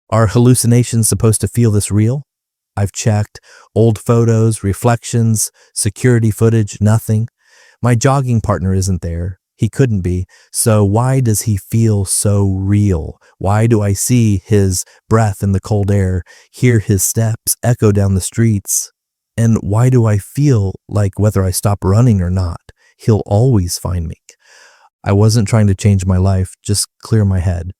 Are hallucinations supposed to feel this real? I've checked old photos, reflections, security footage, nothing. My jogging partner isn't there. He couldn't be. So why does he feel so real? Why do I see his breath in the cold air, hear his steps echo down the streets? And why do I feel like whether I stop running or not, he'll always find me? I wasn't trying to change my life, just clear my head.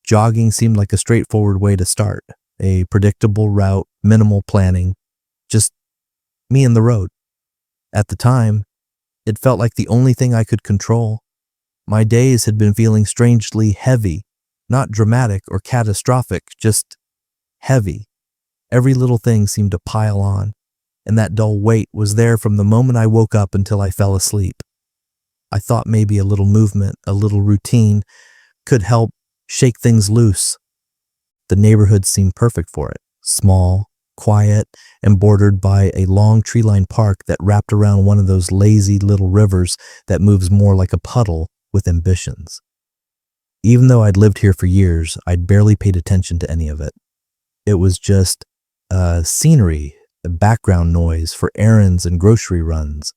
Jogging seemed like a straightforward way to start. A predictable route, minimal planning, just me and the road. At the time, it felt like the only thing I could control. My days had been feeling strangely heavy, not dramatic or catastrophic, just heavy. Every little thing seemed to pile on, and that dull weight was there from the moment I woke up until I fell asleep. I thought maybe a little movement, a little routine, could help shake things loose. The neighborhood seemed perfect for it. Small, quiet, and bordered by a long tree-lined park that wrapped around one of those lazy little rivers that moves more like a puddle with ambitions. Even though I'd lived here for years, I'd barely paid attention to any of it. It was just scenery, background noise for errands and grocery runs.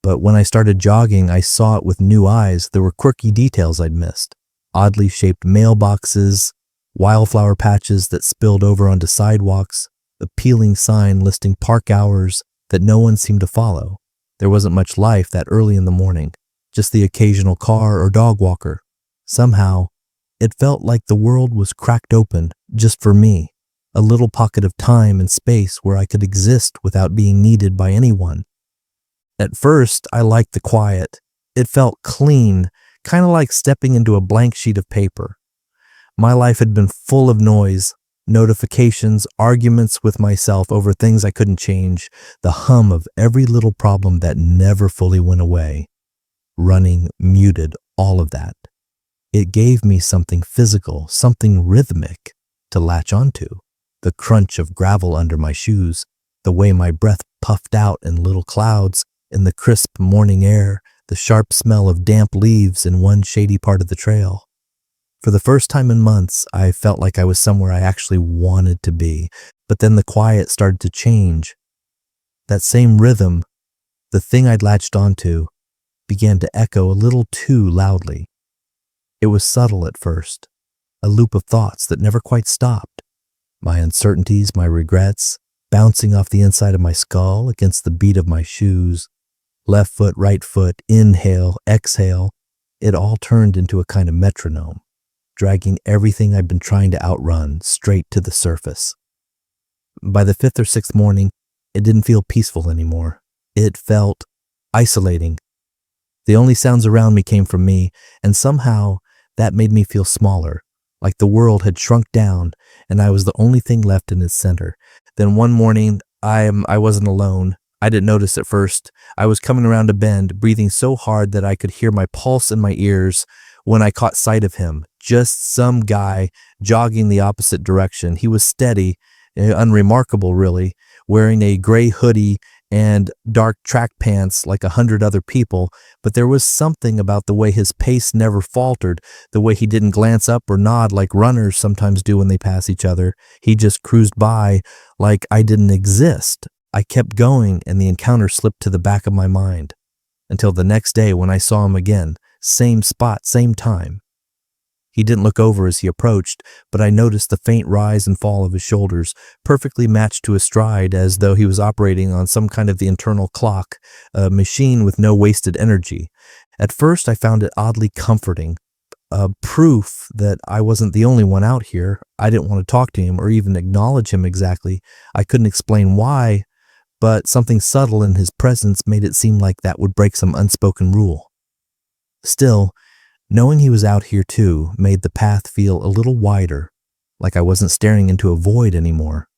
But when I started jogging, I saw it with new eyes. There were quirky details I'd missed. Oddly shaped mailboxes, wildflower patches that spilled over onto sidewalks, a peeling sign listing park hours that no one seemed to follow. There wasn't much life that early in the morning, just the occasional car or dog walker. Somehow, it felt like the world was cracked open just for me, a little pocket of time and space where I could exist without being needed by anyone. At first, I liked the quiet. It felt clean, kind of like stepping into a blank sheet of paper. My life had been full of noise, notifications, arguments with myself over things I couldn't change, the hum of every little problem that never fully went away. Running muted all of that. It gave me something physical, something rhythmic to latch onto. The crunch of gravel under my shoes, the way my breath puffed out in little clouds in the crisp morning air, the sharp smell of damp leaves in one shady part of the trail. For the first time in months, I felt like I was somewhere I actually wanted to be, but then the quiet started to change. That same rhythm, the thing I'd latched onto, began to echo a little too loudly. It was subtle at first, a loop of thoughts that never quite stopped. My uncertainties, my regrets, bouncing off the inside of my skull against the beat of my shoes. Left foot, right foot, inhale, exhale. It all turned into a kind of metronome, dragging everything I'd been trying to outrun straight to the surface. By the fifth or sixth morning, it didn't feel peaceful anymore. It felt isolating. The only sounds around me came from me, and somehow that made me feel smaller, like the world had shrunk down and I was the only thing left in its center. Then one morning, I wasn't alone. I didn't notice at first. I was coming around a bend, breathing so hard that I could hear my pulse in my ears when I caught sight of him. Just some guy jogging the opposite direction. He was steady, unremarkable really, wearing a gray hoodie and dark track pants like 100 other people, but there was something about the way his pace never faltered, the way he didn't glance up or nod like runners sometimes do when they pass each other. He just cruised by like I didn't exist. I kept going and the encounter slipped to the back of my mind until the next day when I saw him again, same spot, same time. He didn't look over as he approached, but I noticed the faint rise and fall of his shoulders, perfectly matched to his stride as though he was operating on some kind of the internal clock, a machine with no wasted energy. At first I found it oddly comforting, proof that I wasn't the only one out here. I didn't want to talk to him or even acknowledge him exactly. I couldn't explain why, but something subtle in his presence made it seem like that would break some unspoken rule. Still, knowing he was out here too made the path feel a little wider, like I wasn't staring into a void anymore.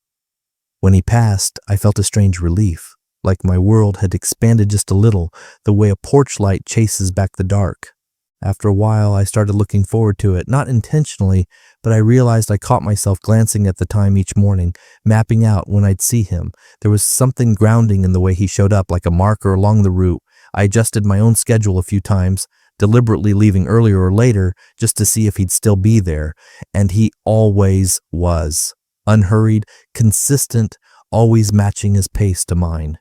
When he passed, I felt a strange relief, like my world had expanded just a little, the way a porch light chases back the dark. After a while, I started looking forward to it, not intentionally, but I realized I caught myself glancing at the time each morning, mapping out when I'd see him. There was something grounding in the way he showed up, like a marker along the route. I adjusted my own schedule a few times, deliberately leaving earlier or later just to see if he'd still be there, and he always was. Unhurried, consistent, always matching his pace to mine.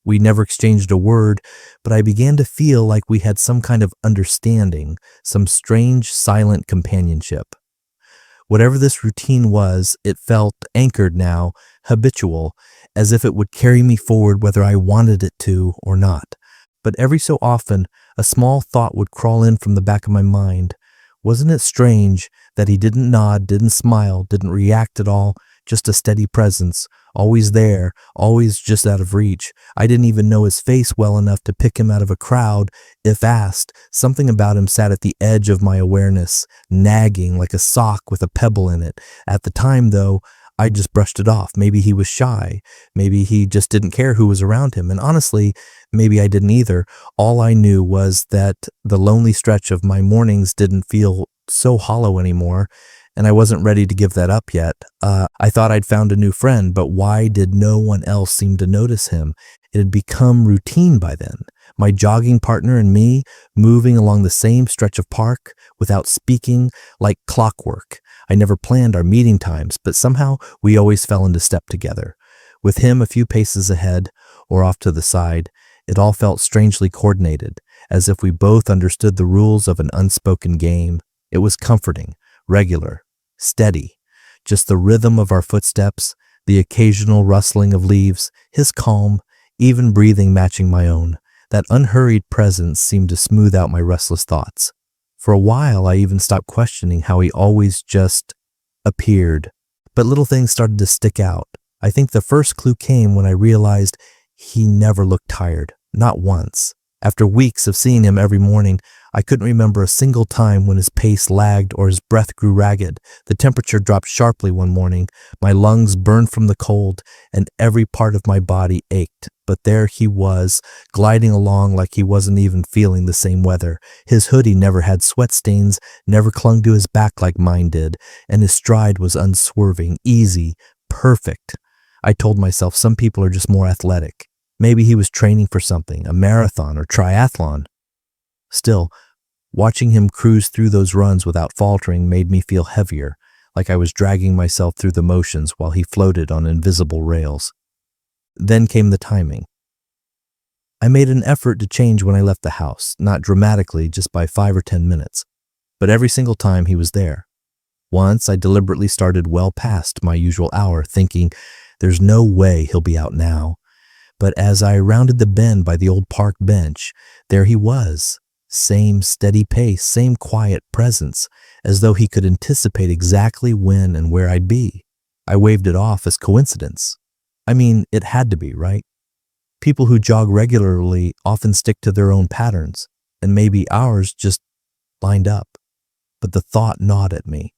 We never exchanged a word, but I began to feel like we had some kind of understanding, some strange, silent companionship. Whatever this routine was, it felt anchored now, habitual, as if it would carry me forward whether I wanted it to or not. But every so often, a small thought would crawl in from the back of my mind. Wasn't it strange that he didn't nod, didn't smile, didn't react at all, just a steady presence, always there, always just out of reach. I didn't even know his face well enough to pick him out of a crowd. If asked, something about him sat at the edge of my awareness, nagging like a sock with a pebble in it. At the time, though, I just brushed it off. Maybe he was shy. Maybe he just didn't care who was around him. And honestly, maybe I didn't either. All I knew was that the lonely stretch of my mornings didn't feel so hollow anymore, and I wasn't ready to give that up yet. I thought I'd found a new friend, but why did no one else seem to notice him? It had become routine by then. My jogging partner and me moving along the same stretch of park without speaking, like clockwork. I never planned our meeting times, but somehow we always fell into step together. With him a few paces ahead or off to the side, it all felt strangely coordinated, as if we both understood the rules of an unspoken game. It was comforting, regular, steady, just the rhythm of our footsteps, the occasional rustling of leaves, his calm, even breathing matching my own. That unhurried presence seemed to smooth out my restless thoughts. For a while, I even stopped questioning how he always just appeared. But little things started to stick out. I think the first clue came when I realized he never looked tired, not once. After weeks of seeing him every morning, I couldn't remember a single time when his pace lagged or his breath grew ragged. The temperature dropped sharply one morning, my lungs burned from the cold, and every part of my body ached. But there he was, gliding along like he wasn't even feeling the same weather. His hoodie never had sweat stains, never clung to his back like mine did, and his stride was unswerving, easy, perfect. I told myself some people are just more athletic. Maybe he was training for something, a marathon or triathlon. Still, watching him cruise through those runs without faltering made me feel heavier, like I was dragging myself through the motions while he floated on invisible rails. Then came the timing. I made an effort to change when I left the house, not dramatically, just by 5 or 10 minutes. But every single time he was there. Once I deliberately started well past my usual hour, thinking, there's no way he'll be out now. But as I rounded the bend by the old park bench, there he was. Same steady pace, same quiet presence, as though he could anticipate exactly when and where I'd be. I waved it off as coincidence. I mean, it had to be, right? People who jog regularly often stick to their own patterns, and maybe ours just lined up. But the thought gnawed at me.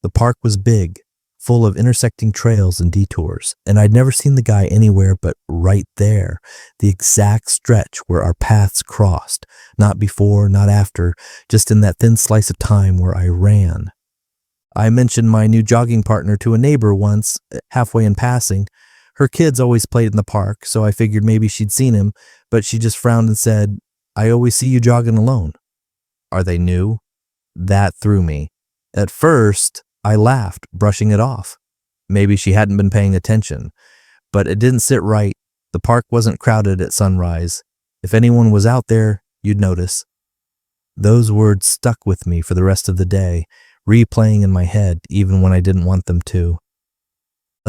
The park was big, full of intersecting trails and detours, and I'd never seen the guy anywhere but right there, the exact stretch where our paths crossed, not before, not after, just in that thin slice of time where I ran. I mentioned my new jogging partner to a neighbor once, halfway in passing. Her kids always played in the park, so I figured maybe she'd seen him, but she just frowned and said, "I always see you jogging alone." Are they new? That threw me. At first, I laughed, brushing it off. Maybe she hadn't been paying attention, but it didn't sit right. The park wasn't crowded at sunrise. If anyone was out there, you'd notice. Those words stuck with me for the rest of the day, replaying in my head even when I didn't want them to.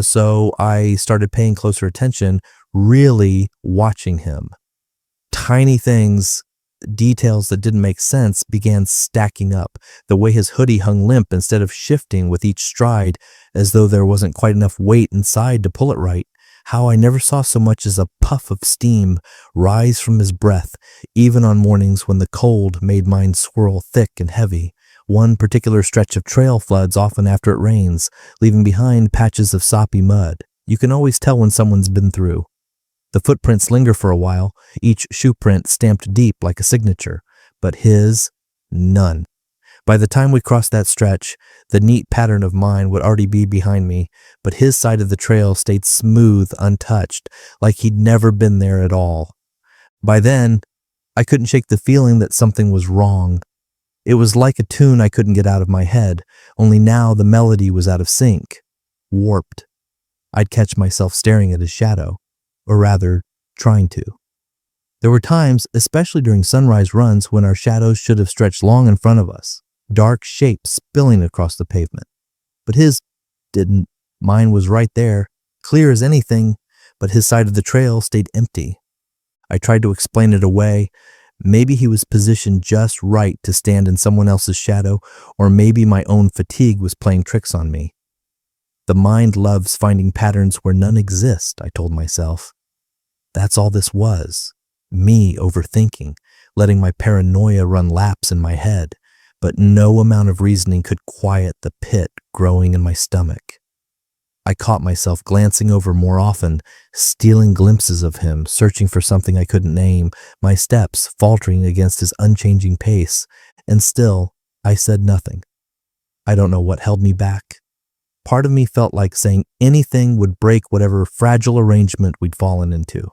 So I started paying closer attention, really watching him. Tiny things, details that didn't make sense began stacking up. The way his hoodie hung limp instead of shifting with each stride, as though there wasn't quite enough weight inside to pull it right. How I never saw so much as a puff of steam rise from his breath, even on mornings when the cold made mine swirl thick and heavy. One particular stretch of trail floods often after it rains, leaving behind patches of soppy mud. You can always tell when someone's been through. The footprints linger for a while, each shoe print stamped deep like a signature, but his, none. By the time we crossed that stretch, the neat pattern of mine would already be behind me, but his side of the trail stayed smooth, untouched, like he'd never been there at all. By then, I couldn't shake the feeling that something was wrong. It was like a tune I couldn't get out of my head, only now the melody was out of sync, warped. I'd catch myself staring at his shadow, or rather, trying to. There were times, especially during sunrise runs, when our shadows should have stretched long in front of us, dark shapes spilling across the pavement. But his didn't. Mine was right there, clear as anything, but his side of the trail stayed empty. I tried to explain it away. Maybe he was positioned just right to stand in someone else's shadow, or maybe my own fatigue was playing tricks on me. The mind loves finding patterns where none exist, I told myself. That's all this was. Me overthinking, letting my paranoia run laps in my head, but no amount of reasoning could quiet the pit growing in my stomach. I caught myself glancing over more often, stealing glimpses of him, searching for something I couldn't name, my steps faltering against his unchanging pace, and still, I said nothing. I don't know what held me back. Part of me felt like saying anything would break whatever fragile arrangement we'd fallen into.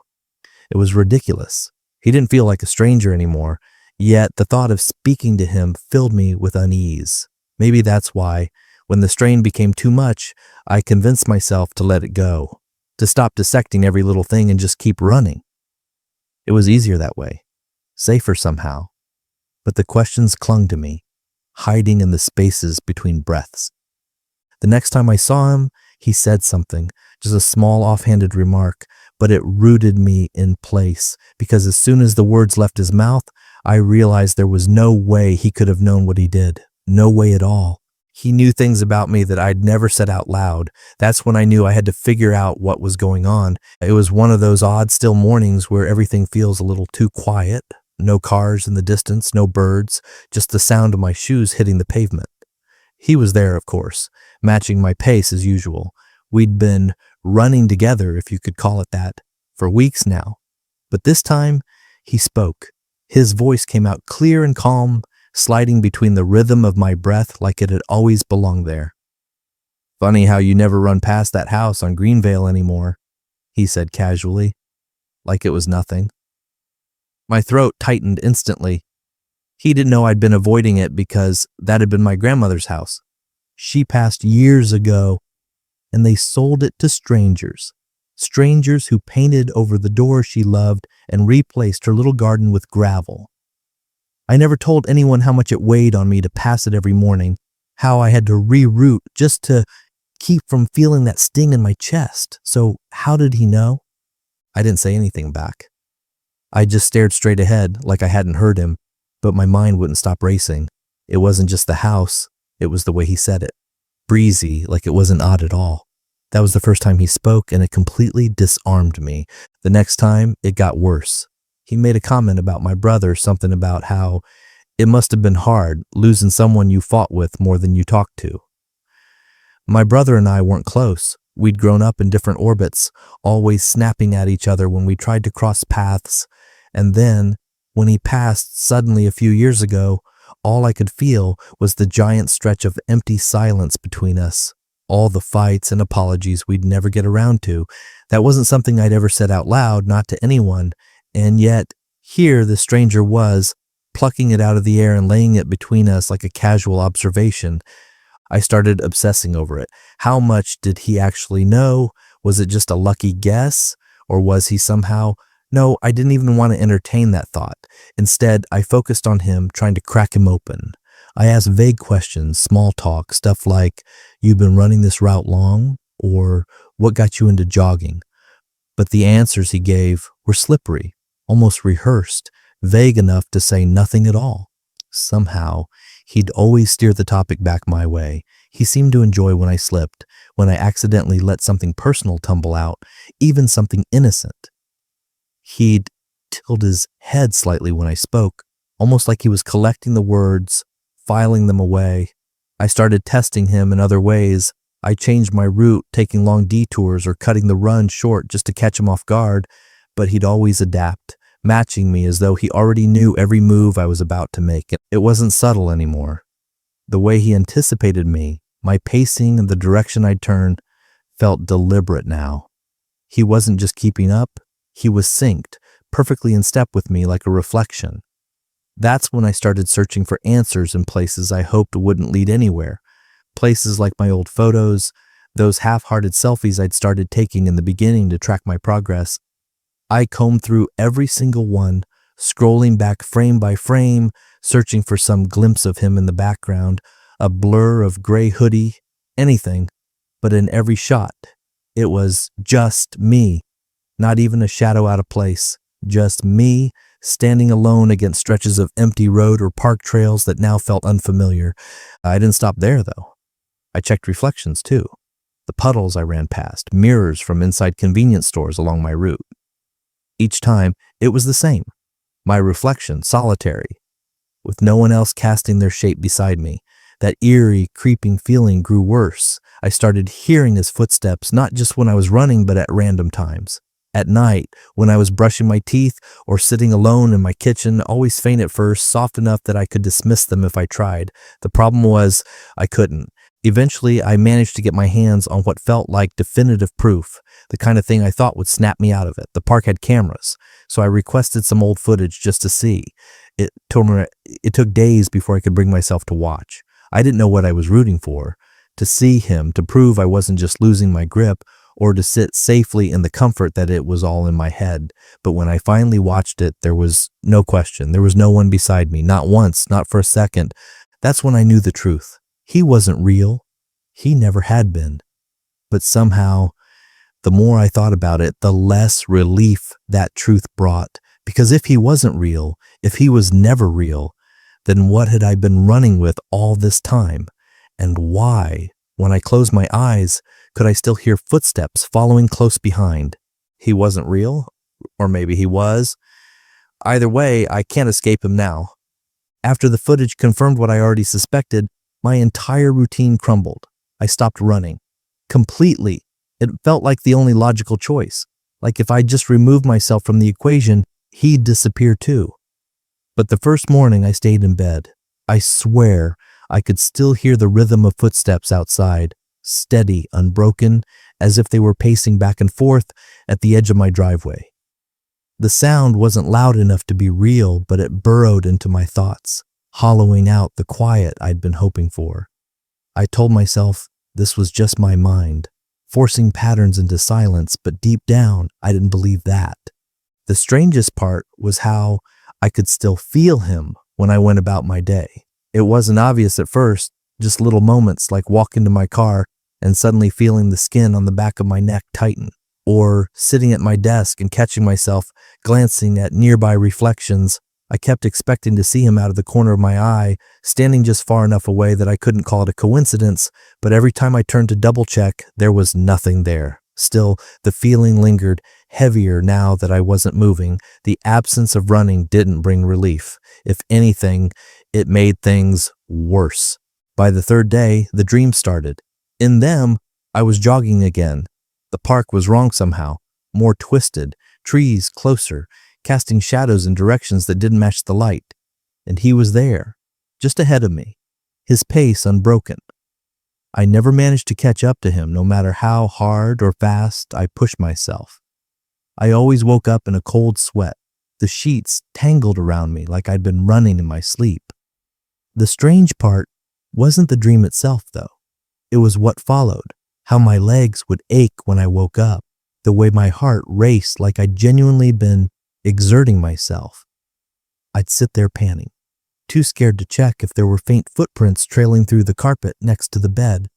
It was ridiculous. He didn't feel like a stranger anymore, yet the thought of speaking to him filled me with unease. Maybe that's why, when the strain became too much, I convinced myself to let it go, to stop dissecting every little thing and just keep running. It was easier that way, safer somehow, but the questions clung to me, hiding in the spaces between breaths. The next time I saw him, he said something, just a small offhanded remark, but it rooted me in place, because as soon as the words left his mouth, I realized there was no way he could have known what he did, no way at all. He knew things about me that I'd never said out loud. That's when I knew I had to figure out what was going on. It was one of those odd, still mornings where everything feels a little too quiet. No cars in the distance, no birds, just the sound of my shoes hitting the pavement. He was there, of course, matching my pace as usual. We'd been running together, if you could call it that, for weeks now. But this time, he spoke. His voice came out clear and calm, sliding between the rhythm of my breath like it had always belonged there. "Funny how you never run past that house on Greenvale anymore," he said casually, like it was nothing. My throat tightened instantly. He didn't know I'd been avoiding it because that had been my grandmother's house. She passed years ago, and they sold it to strangers. Strangers who painted over the door she loved and replaced her little garden with gravel. I never told anyone how much it weighed on me to pass it every morning, how I had to reroute just to keep from feeling that sting in my chest. So how did he know? I didn't say anything back. I just stared straight ahead like I hadn't heard him, but my mind wouldn't stop racing. It wasn't just the house, it was the way he said it. Breezy, like it wasn't odd at all. That was the first time he spoke, and it completely disarmed me. The next time, it got worse. He made a comment about my brother, something about how it must have been hard losing someone you fought with more than you talked to. My brother and I weren't close. We'd grown up in different orbits, always snapping at each other when we tried to cross paths. And then, when he passed suddenly a few years ago, all I could feel was the giant stretch of empty silence between us. All the fights and apologies we'd never get around to. That wasn't something I'd ever said out loud, not to anyone. And yet, here the stranger was, plucking it out of the air and laying it between us like a casual observation. I started obsessing over it. How much did he actually know? Was it just a lucky guess? Or was he somehow... No, I didn't even want to entertain that thought. Instead, I focused on him, trying to crack him open. I asked vague questions, small talk, stuff like, "You've been running this route long?" Or, "What got you into jogging?" But the answers he gave were slippery, almost rehearsed, vague enough to say nothing at all. Somehow, he'd always steer the topic back my way. He seemed to enjoy when I slipped, when I accidentally let something personal tumble out, even something innocent. He'd tilt his head slightly when I spoke, almost like he was collecting the words, filing them away. I started testing him in other ways. I changed my route, taking long detours or cutting the run short just to catch him off guard, but he'd always adapt, matching me as though he already knew every move I was about to make. It wasn't subtle anymore. The way he anticipated me, my pacing and the direction I'd turn, felt deliberate now. He wasn't just keeping up, he was synced, perfectly in step with me like a reflection. That's when I started searching for answers in places I hoped wouldn't lead anywhere. Places like my old photos, those half-hearted selfies I'd started taking in the beginning to track my progress. I combed through every single one, scrolling back frame by frame, searching for some glimpse of him in the background, a blur of gray hoodie, anything. But in every shot, it was just me, not even a shadow out of place, just me standing alone against stretches of empty road or park trails that now felt unfamiliar. I didn't stop there, though. I checked reflections, too. The puddles I ran past, mirrors from inside convenience stores along my route. Each time, it was the same. My reflection, solitary, with no one else casting their shape beside me. That eerie, creeping feeling grew worse. I started hearing his footsteps, not just when I was running, but at random times. At night, when I was brushing my teeth or sitting alone in my kitchen, always faint at first, soft enough that I could dismiss them if I tried. The problem was, I couldn't. Eventually, I managed to get my hands on what felt like definitive proof, the kind of thing I thought would snap me out of it. The park had cameras, so I requested some old footage just to see. It took days before I could bring myself to watch. I didn't know what I was rooting for. To see him, to prove I wasn't just losing my grip, or to sit safely in the comfort that it was all in my head. But when I finally watched it, there was no question. There was no one beside me, not once, not for a second. That's when I knew the truth. He wasn't real. He never had been. But somehow, the more I thought about it, the less relief that truth brought. Because if he wasn't real, if he was never real, then what had I been running with all this time? And why, when I closed my eyes, could I still hear footsteps following close behind? He wasn't real? Or maybe he was? Either way, I can't escape him now. After the footage confirmed what I already suspected, my entire routine crumbled. I stopped running. Completely. It felt like the only logical choice. Like if I just removed myself from the equation, he'd disappear too. But the first morning I stayed in bed. I swear I could still hear the rhythm of footsteps outside, steady, unbroken, as if they were pacing back and forth at the edge of my driveway. The sound wasn't loud enough to be real, but it burrowed into my thoughts, hollowing out the quiet I'd been hoping for. I told myself this was just my mind, forcing patterns into silence, but deep down, I didn't believe that. The strangest part was how I could still feel him when I went about my day. It wasn't obvious at first, just little moments like walking to my car and suddenly feeling the skin on the back of my neck tighten, or sitting at my desk and catching myself glancing at nearby reflections. I kept expecting to see him out of the corner of my eye, standing just far enough away that I couldn't call it a coincidence, but every time I turned to double check, there was nothing there. Still, the feeling lingered, heavier now that I wasn't moving. The absence of running didn't bring relief. If anything, it made things worse. By the third day, the dreams started. In them, I was jogging again. The park was wrong somehow, more twisted, trees closer, casting shadows in directions that didn't match the light. And he was there, just ahead of me, his pace unbroken. I never managed to catch up to him, no matter how hard or fast I pushed myself. I always woke up in a cold sweat, the sheets tangled around me like I'd been running in my sleep. The strange part wasn't the dream itself, though. It was what followed, how my legs would ache when I woke up, the way my heart raced like I'd genuinely been exerting myself. I'd sit there panting, too scared to check if there were faint footprints trailing through the carpet next to the bed.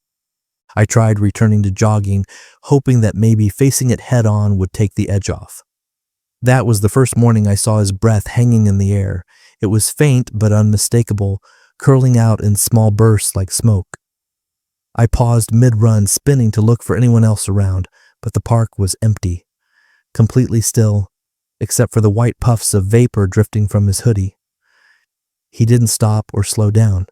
I tried returning to jogging, hoping that maybe facing it head-on would take the edge off. That was the first morning I saw his breath hanging in the air. It was faint but unmistakable, curling out in small bursts like smoke. I paused mid-run, spinning to look for anyone else around, but the park was empty, completely still, except for the white puffs of vapor drifting from his hoodie. He didn't stop or slow down.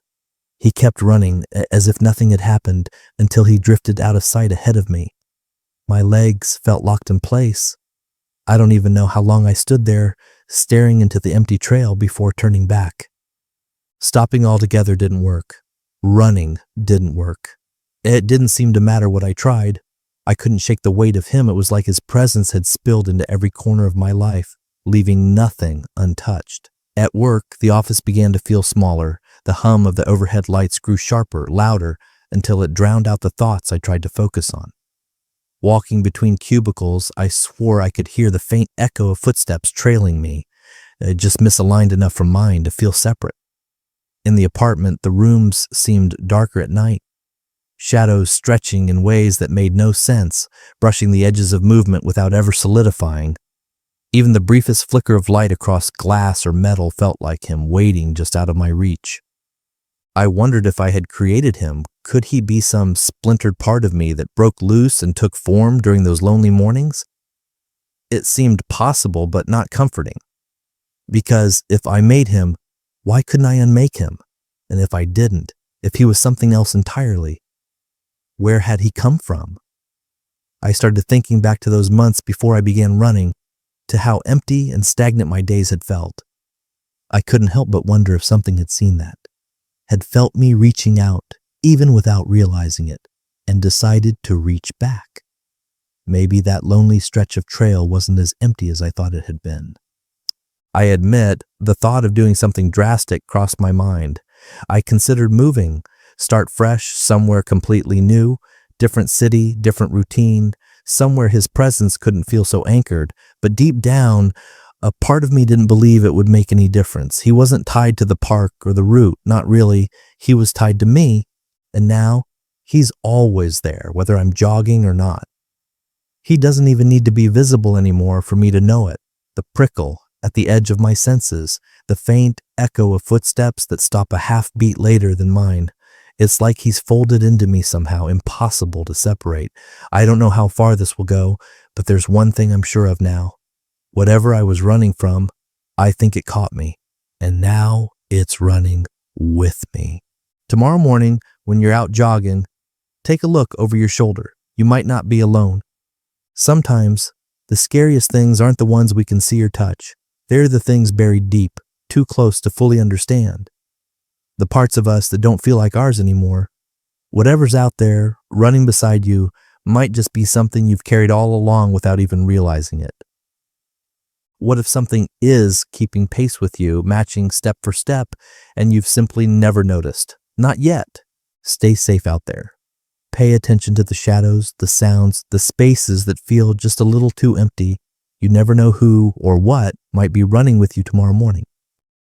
He kept running, as if nothing had happened, until he drifted out of sight ahead of me. My legs felt locked in place. I don't even know how long I stood there, staring into the empty trail before turning back. Stopping altogether didn't work. Running didn't work. It didn't seem to matter what I tried. I couldn't shake the weight of him. It was like his presence had spilled into every corner of my life. leaving nothing untouched. At work, the office began to feel smaller. The hum of the overhead lights grew sharper, louder, until it drowned out the thoughts I tried to focus on. Walking between cubicles, I swore I could hear the faint echo of footsteps trailing me, just misaligned enough from mine to feel separate. In the apartment, the rooms seemed darker at night, shadows stretching in ways that made no sense, brushing the edges of movement without ever solidifying. Even the briefest flicker of light across glass or metal felt like him, waiting just out of my reach. I wondered if I had created him. Could he be some splintered part of me that broke loose and took form during those lonely mornings? It seemed possible, but not comforting. Because if I made him, why couldn't I unmake him? And if I didn't, if he was something else entirely, where had he come from? I started thinking back to those months before I began running, to how empty and stagnant my days had felt. I couldn't help but wonder if something had seen that, had felt me reaching out, even without realizing it, and decided to reach back. Maybe that lonely stretch of trail wasn't as empty as I thought it had been. I admit, the thought of doing something drastic crossed my mind. I considered moving, start fresh, somewhere completely new, different city, different routine, somewhere his presence couldn't feel so anchored, but deep down, a part of me didn't believe it would make any difference. He wasn't tied to the park or the route, not really. He was tied to me, and now he's always there, whether I'm jogging or not. He doesn't even need to be visible anymore for me to know it. The prickle at the edge of my senses, the faint echo of footsteps that stop a half beat later than mine. It's like he's folded into me somehow, impossible to separate. I don't know how far this will go, but there's one thing I'm sure of now. Whatever I was running from, I think it caught me, and now it's running with me. Tomorrow morning, when you're out jogging, take a look over your shoulder. You might not be alone. Sometimes, the scariest things aren't the ones we can see or touch. They're the things buried deep, too close to fully understand. The parts of us that don't feel like ours anymore. Whatever's out there, running beside you, might just be something you've carried all along without even realizing it. What if something is keeping pace with you, matching step for step, and you've simply never noticed? Not yet. Stay safe out there. Pay attention to the shadows, the sounds, the spaces that feel just a little too empty. You never know who or what might be running with you tomorrow morning.